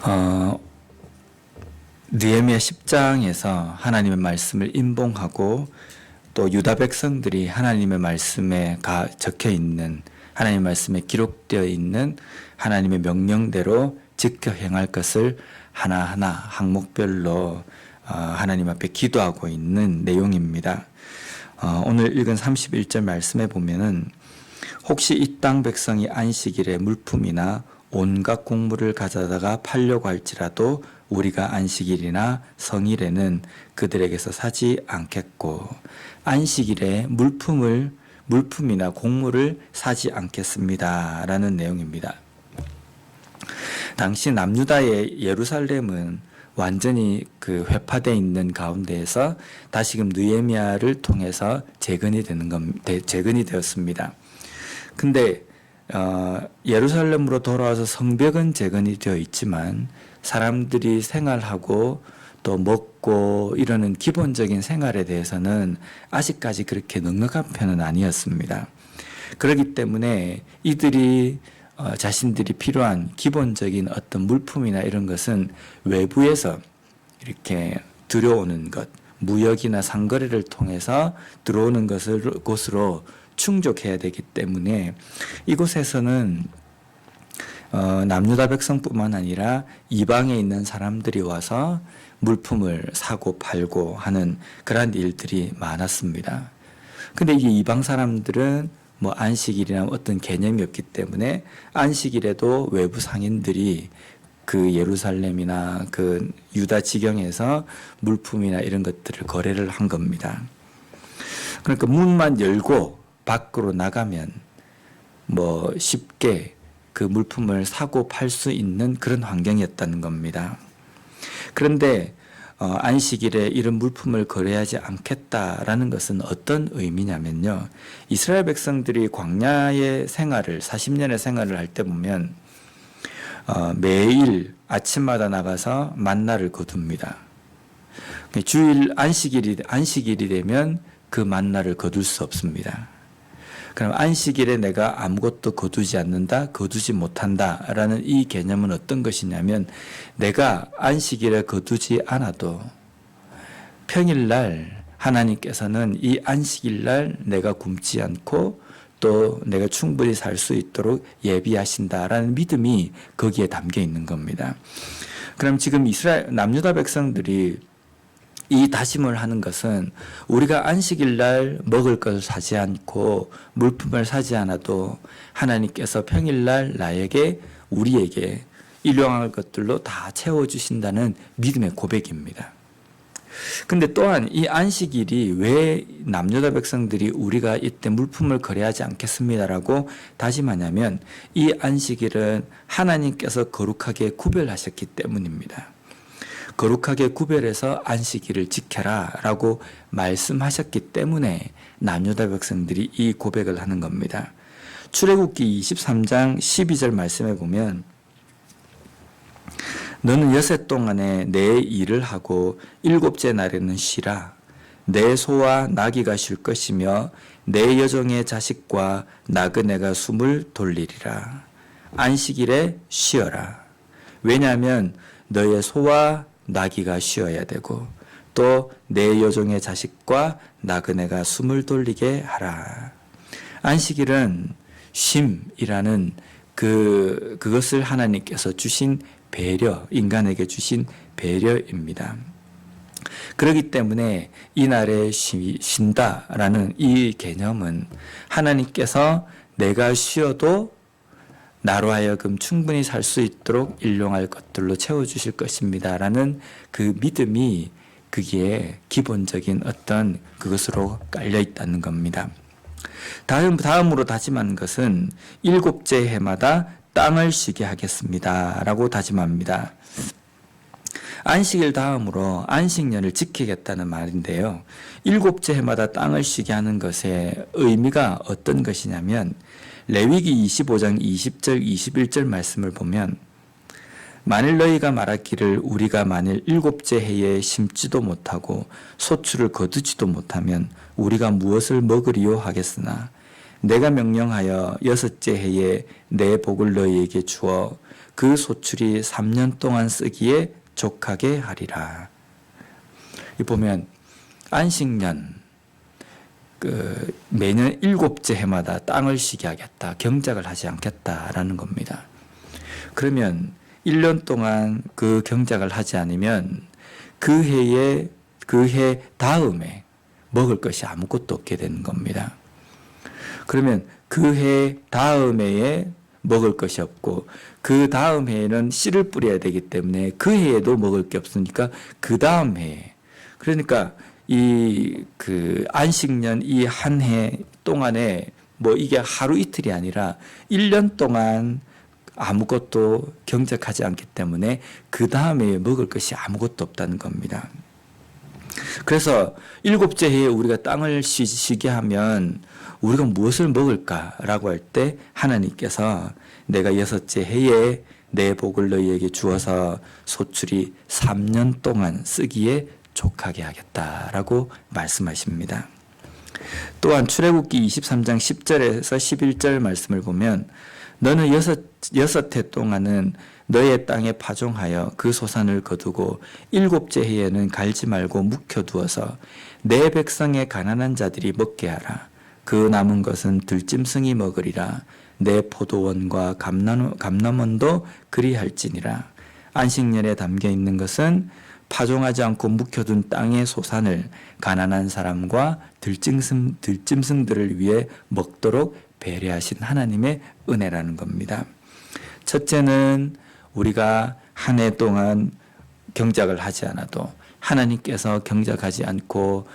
어, 느헤미야 10장에서 하나님의 말씀을 임봉하고 또 유다 백성들이 하나님의 말씀에 적혀 있는 하나님의 말씀에 기록되어 있는 하나님의 명령대로 지켜 행할 것을 하나하나 항목별로 하나님 앞에 기도하고 있는 내용입니다. 오늘 읽은 31절 말씀에 보면은 혹시 이 땅 백성이 안식일에 물품이나 온갖 곡물을 가져다가 팔려고 할지라도 우리가 안식일이나 성일에는 그들에게서 사지 않겠고 안식일에 물품이나 곡물을 사지 않겠습니다 라는 내용입니다. 당시 남유다의 예루살렘은 완전히 회파되어 있는 가운데에서 다시금 느헤미야를 통해서 재건이 되었습니다. 근데 예루살렘으로 돌아와서 성벽은 재건이 되어 있지만 사람들이 생활하고 또 먹고 이러는 기본적인 생활에 대해서는 아직까지 그렇게 넉넉한 편은 아니었습니다. 그렇기 때문에 이들이 자신들이 필요한 기본적인 어떤 물품이나 이런 것은 외부에서 이렇게 들여오는 것, 무역이나 상거래를 통해서 들어오는 곳으로 충족해야 되기 때문에 이곳에서는 남유다 백성뿐만 아니라 이방에 있는 사람들이 와서 물품을 사고 팔고 하는 그런 일들이 많았습니다. 근데 이게 이방 사람들은 안식일이나 어떤 개념이 없기 때문에 안식일에도 외부 상인들이 그 예루살렘이나 그 유다 지경에서 물품이나 이런 것들을 거래를 한 겁니다. 그러니까 문만 열고 밖으로 나가면 쉽게 그 물품을 사고 팔 수 있는 그런 환경이었다는 겁니다. 그런데 안식일에 이런 물품을 거래하지 않겠다라는 것은 어떤 의미냐면요. 이스라엘 백성들이 광야의 생활을 40년의 생활을 할 때 보면 매일 아침마다 나가서 만나를 거둡니다. 주일 안식일이 되면 그 만나를 거둘 수 없습니다. 그럼 안식일에 내가 아무것도 거두지 않는다, 거두지 못한다라는 이 개념은 어떤 것이냐면 내가 안식일에 거두지 않아도 평일날 하나님께서는 이 안식일날 내가 굶지 않고 또 내가 충분히 살 수 있도록 예비하신다라는 믿음이 거기에 담겨 있는 겁니다. 그럼 지금 남유다 백성들이 이 다짐을 하는 것은 우리가 안식일날 먹을 것을 사지 않고 물품을 사지 않아도 하나님께서 평일날 우리에게 일용할 것들로 다 채워주신다는 믿음의 고백입니다. 근데 또한 이 안식일이 왜 남유다 백성들이 우리가 이때 물품을 거래하지 않겠습니다라고 다짐하냐면 이 안식일은 하나님께서 거룩하게 구별하셨기 때문입니다. 거룩하게 구별해서 안식일을 지켜라 라고 말씀하셨기 때문에 남유다 백성들이 이 고백을 하는 겁니다. 출애굽기 23장 12절 말씀에 보면 너는 여섯 동안에 내 일을 하고 일곱째 날에는 쉬라. 내 소와 나귀가 쉴 것이며 내 여종의 자식과 나그네가 숨을 돌리리라. 안식일에 쉬어라. 왜냐하면 너의 소와 나귀가 쉬어야 되고 또 내 여종의 자식과 나그네가 숨을 돌리게 하라. 안식일은 쉼이라는 그것을 하나님께서 주신 배려, 인간에게 주신 배려입니다. 그렇기 때문에 이 날에 쉰다라는 이 개념은 하나님께서 내가 쉬어도 나로 하여금 충분히 살 수 있도록 일용할 것들로 채워주실 것입니다 라는 그 믿음이 거기에 기본적인 어떤 그것으로 깔려 있다는 겁니다. 다음으로 다짐한 것은 일곱째 해마다 땅을 쉬게 하겠습니다 라고 다짐합니다. 안식일 다음으로 안식년을 지키겠다는 말인데요. 일곱째 해마다 땅을 쉬게 하는 것의 의미가 어떤 것이냐면 레위기 25장 20절 21절 말씀을 보면 만일 너희가 말하기를 우리가 만일 일곱째 해에 심지도 못하고 소출을 거두지도 못하면 우리가 무엇을 먹으리요 하겠으나 내가 명령하여 6째 해에 내 복을 너희에게 주어 그 소출이 3년 동안 쓰기에 족하게 하리라. 이 보면 안식년 매년 7째 해마다 땅을 쉬게 하겠다. 경작을 하지 않겠다라는 겁니다. 그러면 1년 동안 그 경작을 하지 않으면 그 해 다음에 먹을 것이 아무것도 없게 되는 겁니다. 그러면 그 해 다음 해에 먹을 것이 없고 그 다음 해에는 씨를 뿌려야 되기 때문에 그 해에도 먹을 게 없으니까 그 다음 해에, 그러니까 안식년 이 한 해 동안에 이게 하루 이틀이 아니라 1년 동안 아무것도 경작하지 않기 때문에 그 다음에 먹을 것이 아무것도 없다는 겁니다. 그래서 7째 해에 우리가 땅을 쉬게 하면 우리가 무엇을 먹을까라고 할 때 하나님께서 내가 6째 해에 내 복을 너희에게 주어서 소출이 3년 동안 쓰기에 족하게 하겠다라고 말씀하십니다. 또한 출애굽기 23장 10절에서 11절 말씀을 보면 너는 여섯 해 동안은 너의 땅에 파종하여 그 소산을 거두고 7째 해에는 갈지 말고 묵혀두어서 내 백성의 가난한 자들이 먹게 하라. 그 남은 것은 들짐승이 먹으리라. 내 포도원과 감람원도 그리할지니라. 안식년에 담겨 있는 것은 파종하지 않고 묵혀둔 땅의 소산을 가난한 사람과 들짐승들을 위해 먹도록 배려하신 하나님의 은혜라는 겁니다. 첫째는 우리가 한 해 동안 경작을 하지 않아도 하나님께서 경작하지 않고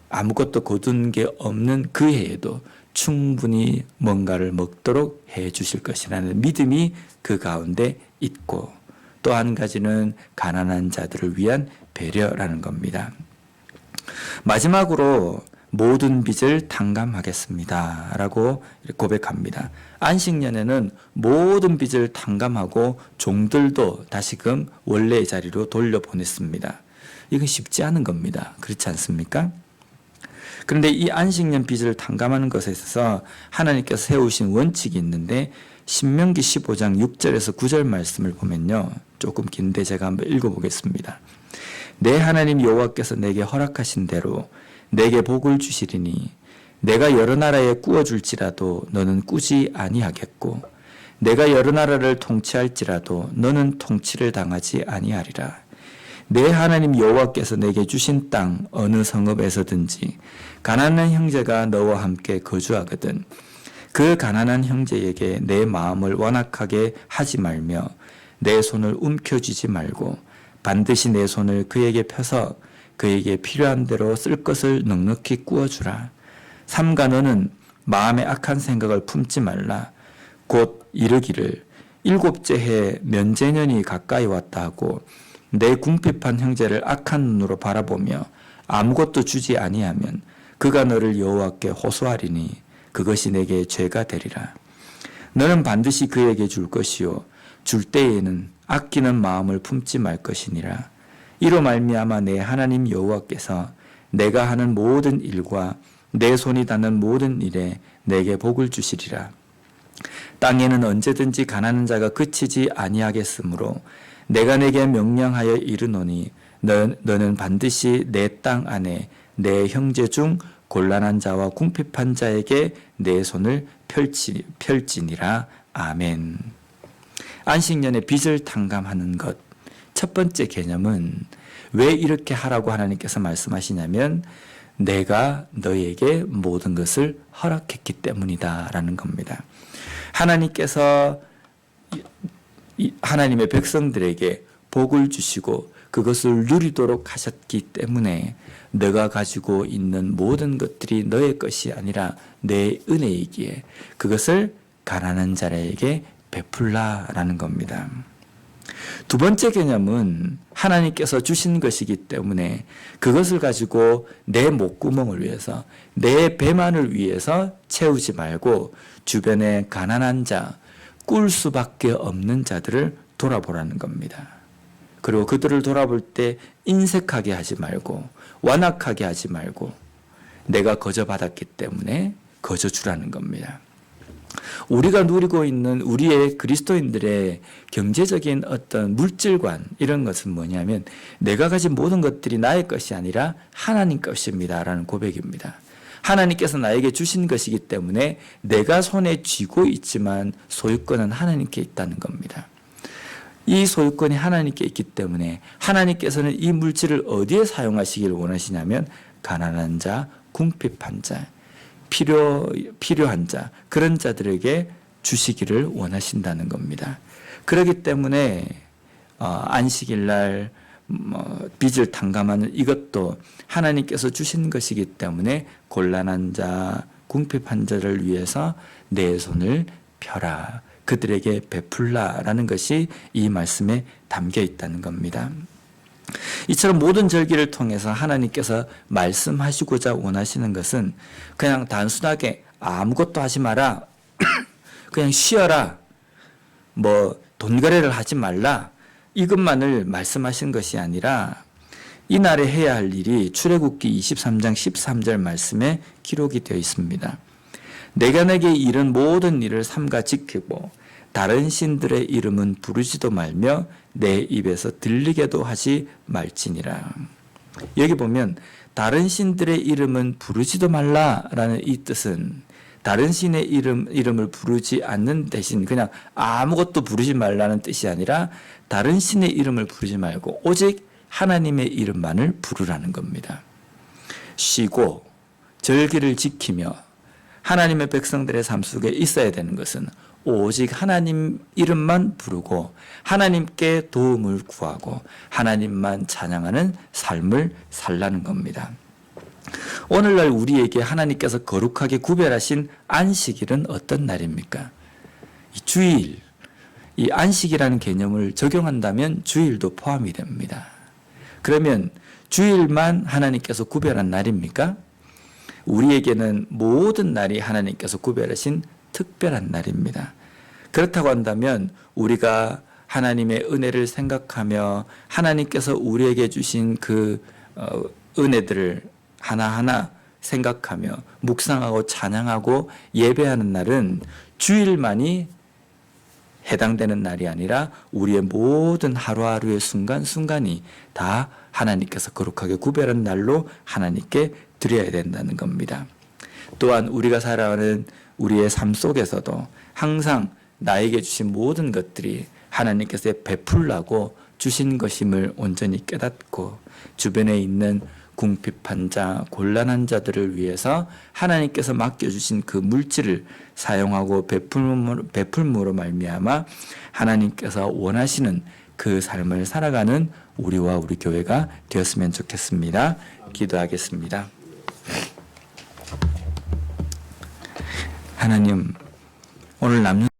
아무것도 거둔 게 없는 그 해에도 충분히 뭔가를 먹도록 해 주실 것이라는 믿음이 그 가운데 있고, 또 한 가지는 가난한 자들을 위한 배려라는 겁니다. 마지막으로 모든 빚을 탕감하겠습니다 라고 고백합니다. 안식년에는 모든 빚을 탕감하고 종들도 다시금 원래의 자리로 돌려보냈습니다. 이건 쉽지 않은 겁니다. 그렇지 않습니까? 그런데 이 안식년 빚을 탕감하는 것에 있어서 하나님께서 세우신 원칙이 있는데 신명기 15장 6절에서 9절 말씀을 보면요, 조금 긴데 제가 한번 읽어보겠습니다. 내 하나님 여호와께서 내게 허락하신 대로 내게 복을 주시리니 내가 여러 나라에 꾸어줄지라도 너는 꾸지 아니하겠고 내가 여러 나라를 통치할지라도 너는 통치를 당하지 아니하리라. 내 하나님 여호와께서 내게 주신 땅 어느 성읍에서든지 가난한 형제가 너와 함께 거주하거든 그 가난한 형제에게 내 마음을 완악하게 하지 말며 내 손을 움켜쥐지 말고 반드시 내 손을 그에게 펴서 그에게 필요한 대로 쓸 것을 넉넉히 꾸어주라. 삼가 너는 마음에 악한 생각을 품지 말라. 곧 이르기를 7째 해 면제년이 가까이 왔다 하고 내 궁핍한 형제를 악한 눈으로 바라보며 아무것도 주지 아니하면 그가 너를 여호와께 호소하리니 그것이 내게 죄가 되리라. 너는 반드시 그에게 줄 것이요 줄 때에는 아끼는 마음을 품지 말 것이니라. 이로 말미암아 내 하나님 여호와께서 내가 하는 모든 일과 내 손이 닿는 모든 일에 내게 복을 주시리라. 땅에는 언제든지 가난한 자가 그치지 아니하겠으므로 내가 내게 명령하여 이르노니 너는 반드시 내 땅 안에 내 형제 중 곤란한 자와 궁핍한 자에게 내 손을 펼지니라. 아멘. 안식년에 빚을 탕감하는 것, 첫 번째 개념은 왜 이렇게 하라고 하나님께서 말씀하시냐면 내가 너에게 모든 것을 허락했기 때문이다 라는 겁니다. 하나님께서 하나님의 백성들에게 복을 주시고 그것을 누리도록 하셨기 때문에 너가 가지고 있는 모든 것들이 너의 것이 아니라 내 은혜이기에 그것을 가난한 자에게 베풀라라는 겁니다. 두 번째 개념은 하나님께서 주신 것이기 때문에 그것을 가지고 내 목구멍을 위해서 내 배만을 위해서 채우지 말고 주변에 가난한 자, 꿀 수밖에 없는 자들을 돌아보라는 겁니다. 그리고 그들을 돌아볼 때 인색하게 하지 말고 완악하게 하지 말고 내가 거저받았기 때문에 거저 주라는 겁니다. 우리가 누리고 있는 우리의 그리스도인들의 경제적인 어떤 물질관 이런 것은 뭐냐면 내가 가진 모든 것들이 나의 것이 아니라 하나님 것입니다라는 고백입니다. 하나님께서 나에게 주신 것이기 때문에 내가 손에 쥐고 있지만 소유권은 하나님께 있다는 겁니다. 이 소유권이 하나님께 있기 때문에 하나님께서는 이 물질을 어디에 사용하시길 원하시냐면 가난한 자, 궁핍한 자, 필요한 자, 그런 자들에게 주시기를 원하신다는 겁니다. 그렇기 때문에 안식일 날 빚을 탕감하는 이것도 하나님께서 주신 것이기 때문에 곤란한 자, 궁핍한 자를 위해서 내 손을 펴라, 그들에게 베풀라라는 것이 이 말씀에 담겨 있다는 겁니다. 이처럼 모든 절기를 통해서 하나님께서 말씀하시고자 원하시는 것은 그냥 단순하게 아무것도 하지 마라, 그냥 쉬어라, 돈거래를 하지 말라, 이것만을 말씀하신 것이 아니라 이날에 해야 할 일이 출애굽기 23장 13절 말씀에 기록이 되어 있습니다. 내가 내게 이른 모든 일을 삼가 지키고 다른 신들의 이름은 부르지도 말며 내 입에서 들리게도 하지 말지니라. 여기 보면 다른 신들의 이름은 부르지도 말라라는 이 뜻은 다른 신의 이름을 부르지 않는 대신 그냥 아무것도 부르지 말라는 뜻이 아니라 다른 신의 이름을 부르지 말고 오직 하나님의 이름만을 부르라는 겁니다. 쉬고 절기를 지키며 하나님의 백성들의 삶 속에 있어야 되는 것은 오직 하나님 이름만 부르고 하나님께 도움을 구하고 하나님만 찬양하는 삶을 살라는 겁니다. 오늘날 우리에게 하나님께서 거룩하게 구별하신 안식일은 어떤 날입니까? 이 주일, 이 안식이라는 개념을 적용한다면 주일도 포함이 됩니다. 그러면 주일만 하나님께서 구별한 날입니까? 우리에게는 모든 날이 하나님께서 구별하신 특별한 날입니다. 그렇다고 한다면 우리가 하나님의 은혜를 생각하며 하나님께서 우리에게 주신 그 은혜들을 하나하나 생각하며 묵상하고 찬양하고 예배하는 날은 주일만이 해당되는 날이 아니라 우리의 모든 하루하루의 순간순간이 다 하나님께서 거룩하게 구별한 날로 하나님께 드려야 된다는 겁니다. 또한 우리가 살아가는 우리의 삶 속에서도 항상 나에게 주신 모든 것들이 하나님께서 베풀라고 주신 것임을 온전히 깨닫고 주변에 있는 궁핍한 자, 곤란한 자들을 위해서 하나님께서 맡겨주신 그 물질을 사용하고 베풀므로 말미암아 하나님께서 원하시는 그 삶을 살아가는 우리와 우리 교회가 되었으면 좋겠습니다. 기도하겠습니다. 하나님, 오늘 남는